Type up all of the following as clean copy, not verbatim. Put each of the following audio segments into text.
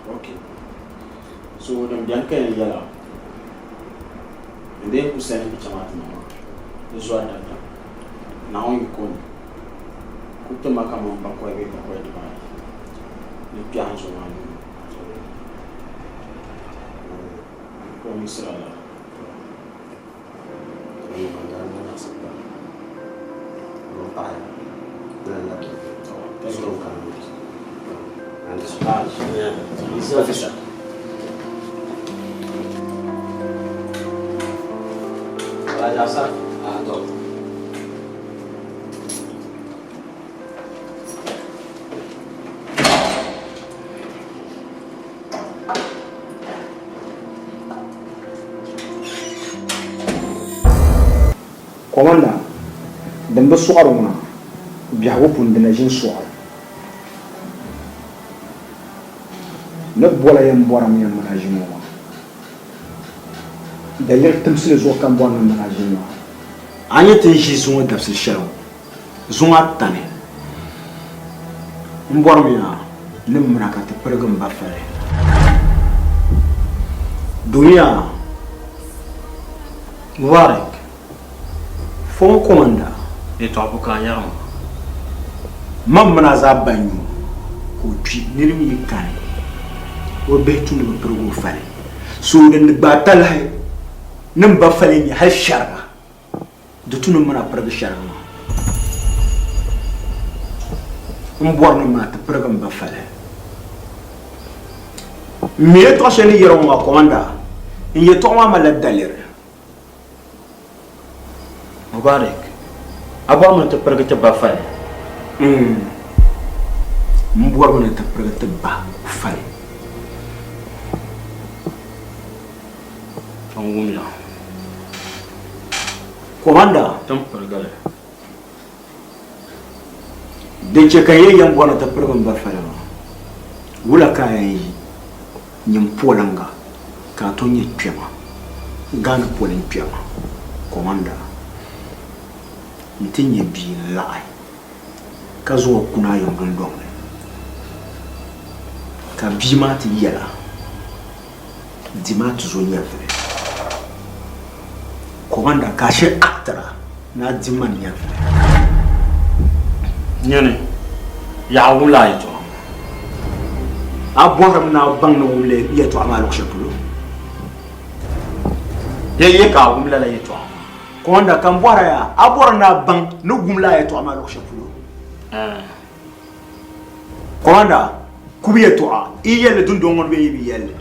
Okay. So them jankan yala. And then who send me chamat mama. This one that. Now you come. Kuto makama bakwa be bakwa diba. Ni pianzo mama. Promise ala. Ni mandana na sabba. Ropai. Nala. That's all kan. And the splash. Yeah. He's officer. Raja Dok. Komanda, dem be soir mona biago pundina jin soir. Ne bola yam boram yam manajimo. D'ailleurs, temsile zo kan bon manajimo. Anya te jison da se shelo. Zonga tane. Mboram ya ne mraka te pergam ba fere. Dunia Mubarak. Fon komanda et toi pour quand yam mam na za banyu ko twi nirmi yikane o be tunu be pergo fale so den batal hay nan ba fale ni har sharma de tunu mana pergo sharma mbor na ma te pergo ba fale me to sheni yero ma komanda in to ma la dalir Mubarak aba man te perga ba fay mbor na te pergo ba fale Fangumla komanda tam perga de che kaye yam bona te pergo ba fale wula kayi nyim polanga ka to nye twema gana polin twema komanda ntinye bi lai ka zo kuna yongon don ka bi ma ti yela di ma tu zo nyafre komanda ka she actra na di man nyafre nyane ya wula ito aboram na bang no wule yeto amalo shepulo ye ka wumla la ito komanda kan bora ya abora na bang no gumla yeto amalo shepulo komanda kubiye to a iyele dun dongon be yibi yelle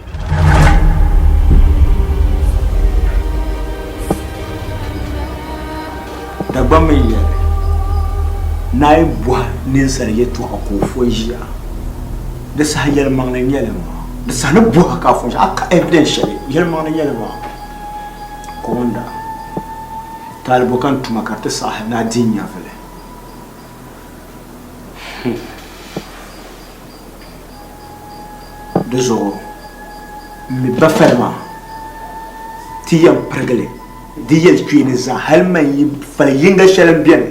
da bambe yelle nay bois nin sar yeto ko fojiya de sa yel mang len yelle ma de sa no bois ka fojiya aka evidential yel mang len yelle ma komanda talibo kan tuma carte sahib na dinya fele de zoro mi bafarma tiyam pregle diyel kwini za halman yi fal yinga shalan biyan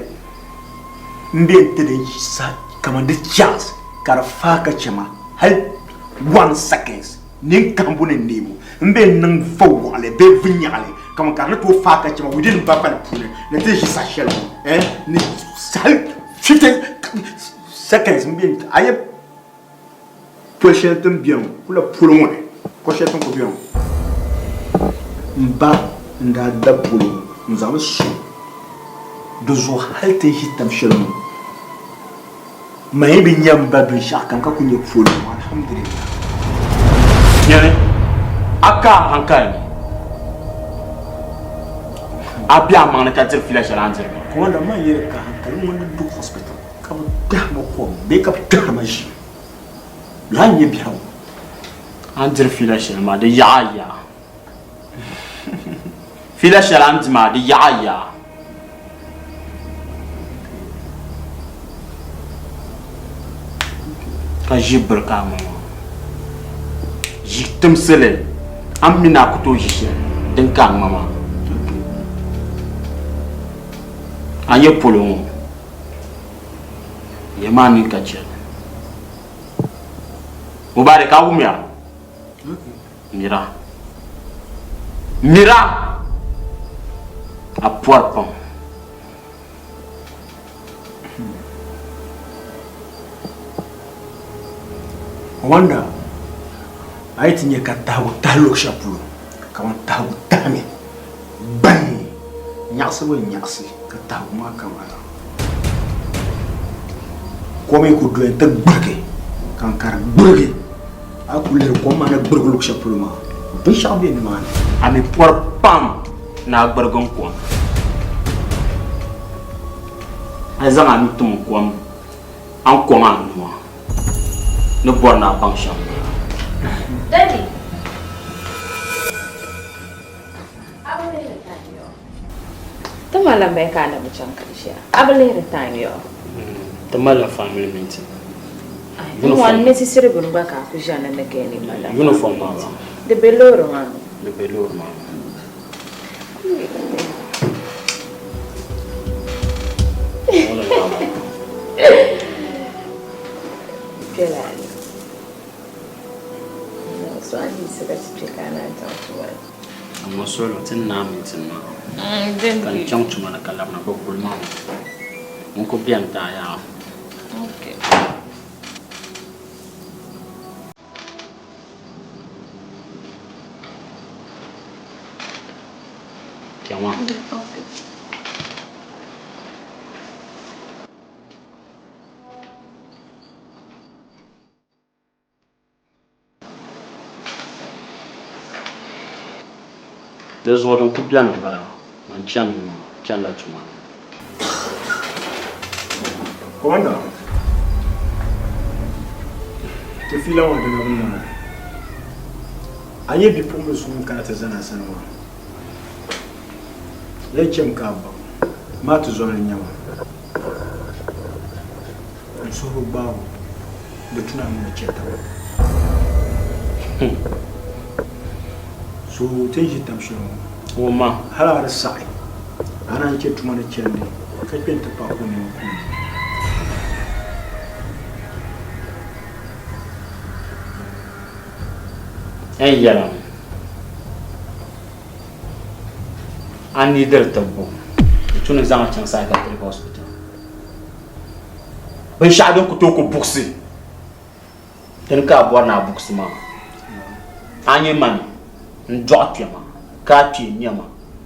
mbe tede sa kamande chance kar faka chama hal 1 seconds nin kambune nemo mbe nan fawale be vinyale kama karna to faka chama within bafal pune na te sa shalan ni sal 50 seconds mbe aye pochette bien pour la pour loin pochette ko bien mba nda da pour nous avons su di zuɣu hali ti ʒi tam shɛli ŋɔ ma yi bi nyɛ n ba binshaɣu kam ka ku nyɛ polo ŋɔ alhamdulillah Nyɛli a ka hankali a bɛ a maŋni ka diri fila shɛli an diri ma. Komanda ma yɛli ka hankali ŋɔ du hospital ka bi tɛhima kom bee ka bi tɛhima ʒi yaa nyɛ biɛɣu ŋɔ An diri fila shɛli ma di yaɣa yaa fila shɛli an di ma di yaɣa yaa ka ʒi biri ka ŋɔ ʒi timsili an mi na ku tooi ʒi shɛli din ka ŋma maa a nyɛ polo ŋɔ yɛ maa ni ka chɛli Mubarak ka wumya mira a pɔri pam Komanda a yi ti nyɛ ka tahigu tahi luɣu shɛli polo ka ban tahigu tahimi bani nyaɣasi bi nyaɣasi ka tahigu maa ka bala kom yi ku doya n ti gbirigi ka n kari gbirigi a ku lihiri kom maa ni gbirigi luɣu shɛli polo maa binshaɣu bɛ nimaani a mi pɔri pam na a gbirigi n kom a zaŋ a mi tim kom an kom a nua ni bɔri na a baŋ shɛm Daddy. Tama lambe kana buchan karisha. Abale time yo. ti mala family meeting One necessary bunga ka kujana na geni mala. uniform ma ba De beloro man. le belor ma wala ma Kelali. No, so I need to get kana talk to her. amma solo tin na meeting ma Then kan chang chuma na kala na ko kulma mun ko biyan ta ya okay. kyawa Okay. there's what on ko biyan ba man chan la chuma Komanda ti fila wa daga bin nan an yi bi pumbe sun kana ta zana sanwa ya cem ka ba ma tu zo nan yawa so ba da tuna mun ce ta so te ji tamshin o ma har sai ana ce tuma da ce ne ka penta pa ko ne ko en yaram an ni der tabbo tun zama can sa ka tri hospital ban sha don ku to ko buksi dan ka bor na buksi ma anyi man ndo twema ka twi nyama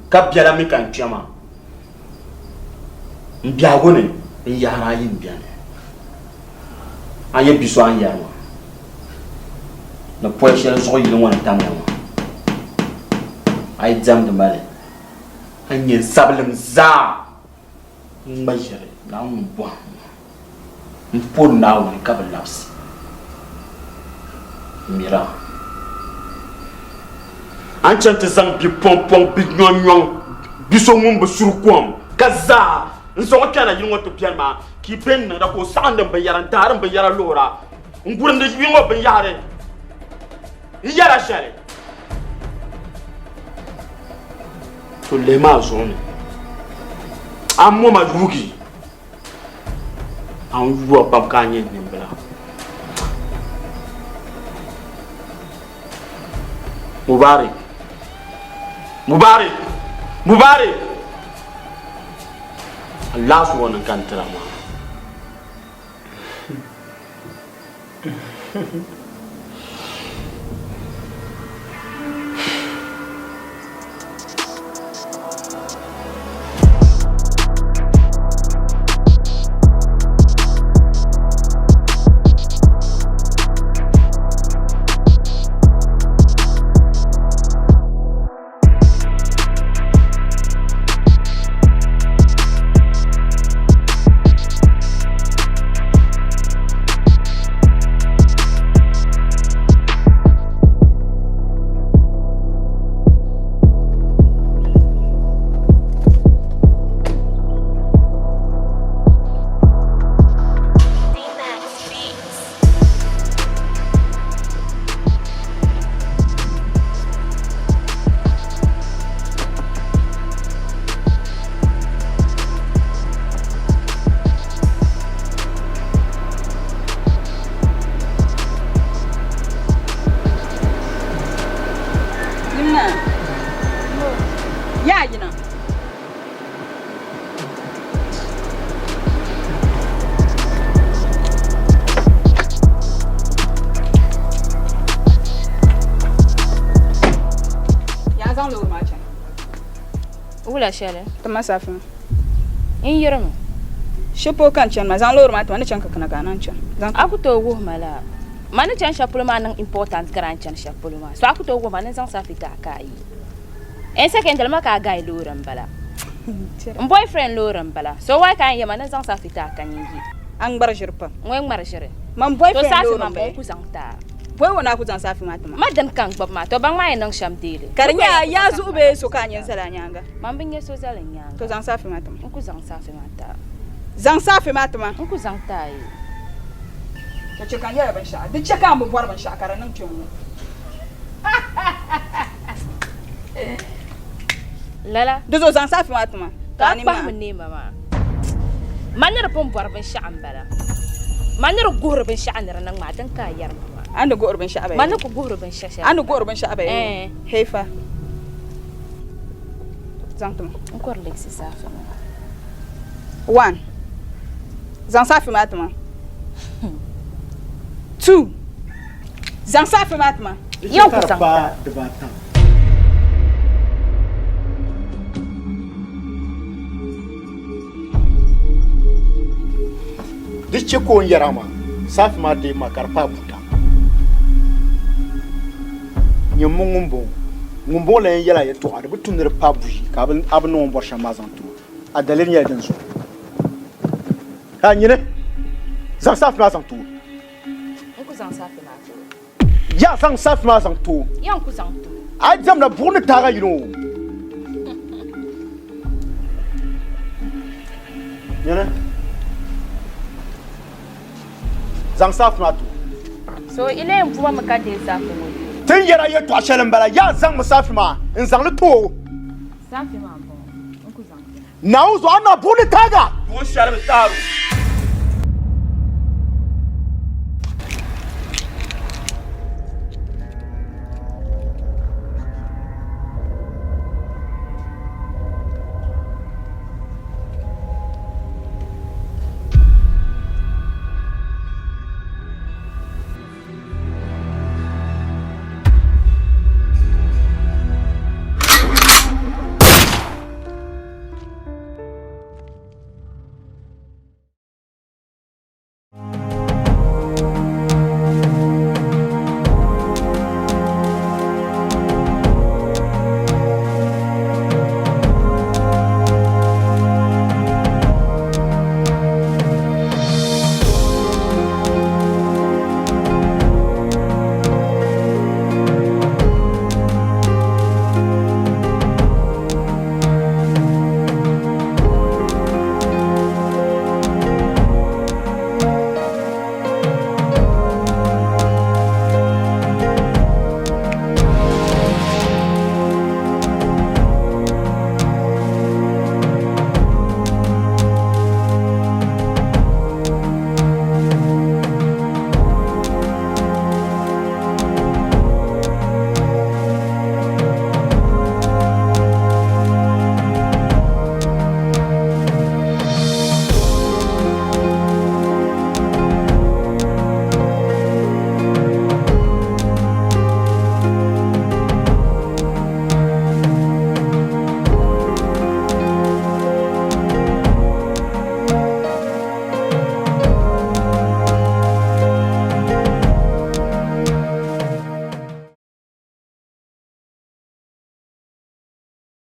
ka biara mi kan twema mbiago ne yara yin biane anyi biso an yarma na poche zo yi wani tamma ai jam da male an yin sablim za mbajere na un bo mpor na wani kabal laps mira an chanta zang bi pompom bi nyonyon biso mun be surkom kaza nso kana yin wato pian ma ki ben na ko sanda be yaran taran be yara lora ngurin da yin wa be yare yara shari to le ma zone ammo ma rugi an ruwa pam kanye nimbla Mubarak Allah su wannan kantara ma Wula shele. Tama safi. In yirma. Shepo kan chen ma zan lor ma to ne chen ka kana ganan chen. Zan Aku to wo mala. Mani chan shapulu ma nang important gran chan shapulu ma. So aku to wo mani zan safi ka kai. En second ma ka gai loran bala. Boyfriend loran bala. So why kan ye mani zan safi ta kan yi. An bar jirpa. Ngwen mar jire. Man boyfriend to safi loran ma ba. ku zan ta. Boy wona ku zan safi ma tama. Madan kan gbab ma to bang ma nang sham dele. Karinya ya zube so kan yin sala nyanga. Man bin ye so zalen nyanga. To zan safi ma tama. Ku zan safi ma ta. Zan safi ma tama. Ku zan ta yi. Ka ce kan ya ban sha. Duk ce kan mu bar ban sha karanan kin mu. Lala. Dozo zan safi ma tama. Ta ba mun ne mama. Manir pon bar ban sha an bala. Manir gohor ban sha an ran ma dan ka yar mama. An da go'ur ban sha abai. Manir ku gohor ban sha sha. An da go'ur ban sha abai. Heifa. Zan tama. Encore Lexi safi ma. 1. Zan safi ma tama. 2. Zan safi ma tama. Yau ku zan ba da ba ta Dice ko yarama safi ma de makarpa buta nyum ngumbo la yela ya to adu tunir pabuji ka abin non bor shama zantu adalen ya dan so ha nyine zan safi ma zantu ku zan safi ma to. ya zan safi ma zantu Yan ku zan to. ai jam na burni taga yino nyine zan safi ma to So ile en puma maka de safi mo. tin yara ya to ashalin bala ya zan musafi ma in zan to Safi ma bon. Ku zan. na uzo ana burni taga ko sharbi taru